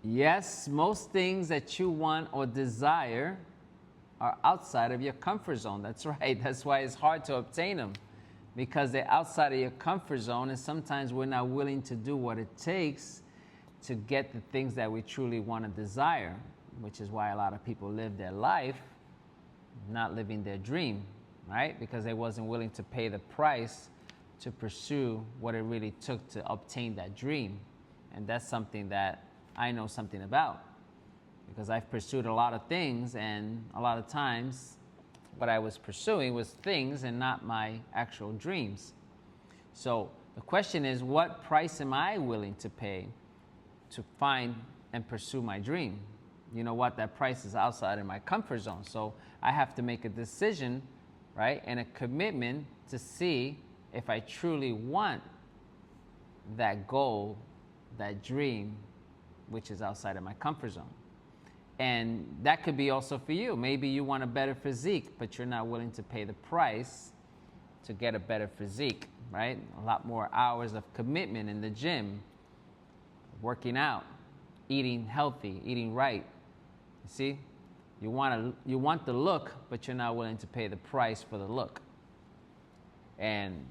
Yes, most things that you want or desire are outside of your comfort zone. That's right. That's why it's hard to obtain them, because they're outside of your comfort zone, and sometimes we're not willing to do what it takes to get the things that we truly want to desire, which is why a lot of people live their life not living their dream, right? Because they wasn't willing to pay the price to pursue what it really took to obtain that dream. And that's something that I know something about, because I've pursued a lot of things, and a lot of times what I was pursuing was things and not my actual dreams. So the question is, what price am I willing to pay to find and pursue my dream? You know what? That price is outside of my comfort zone. So I have to make a decision, right, and a commitment to see if I truly want that goal, that dream, which is outside of my comfort zone. And that could be also for you. Maybe you want a better physique, but you're not willing to pay the price to get a better physique, right? A lot more hours of commitment in the gym, working out, eating healthy, eating right. You see? You want the look, but you're not willing to pay the price for the look. And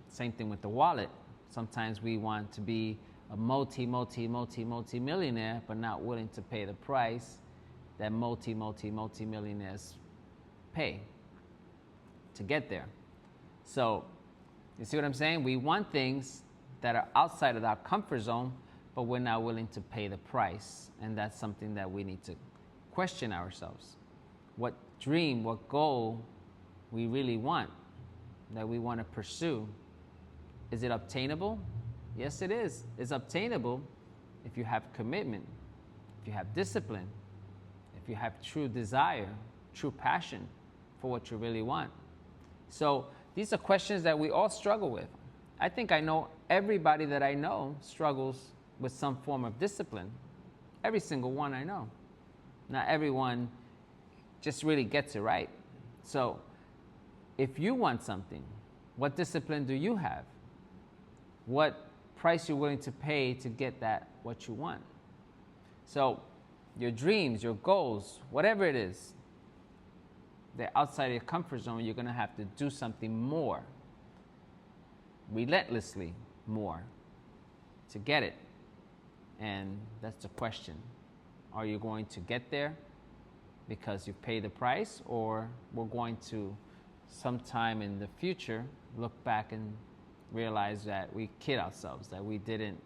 same thing with the wallet. Sometimes we want to be a multi-millionaire, but not willing to pay the price that multi-millionaires pay to get there. So, you see what I'm saying? We want things that are outside of our comfort zone, but we're not willing to pay the price. And that's something that we need to question ourselves. What dream, what goal we really want, that we want to pursue. Is it obtainable? Yes, it is. It's obtainable if you have commitment, if you have discipline, if you have true desire, true passion for what you really want. So these are questions that we all struggle with. I think I know everybody that I know struggles with some form of discipline. Every single one I know. Not everyone just really gets it right. So if you want something, what discipline do you have? What price you're willing to pay to get that, what you want? So your dreams, your goals, whatever it is, they're outside of your comfort zone. You're going to have to do something more, relentlessly more, to get it. And that's the question. Are you going to get there because you've paid the price, or we're going to sometime in the future look back and realize that we kid ourselves, that we didn't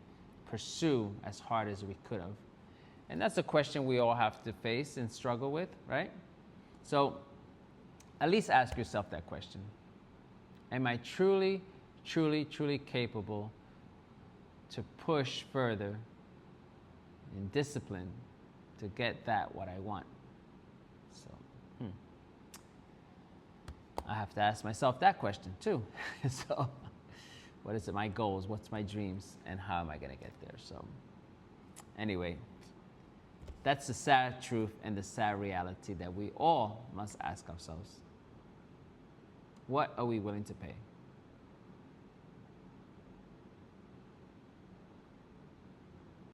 pursue as hard as we could have? And that's a question we all have to face and struggle with, right? So at least ask yourself that question. Am I truly, truly, truly capable to push further in discipline to get that what I want? So I have to ask myself that question too. So what is it, my goals, what's my dreams, and how am I going to get there? So anyway, that's the sad truth and the sad reality that we all must ask ourselves. What are we willing to pay?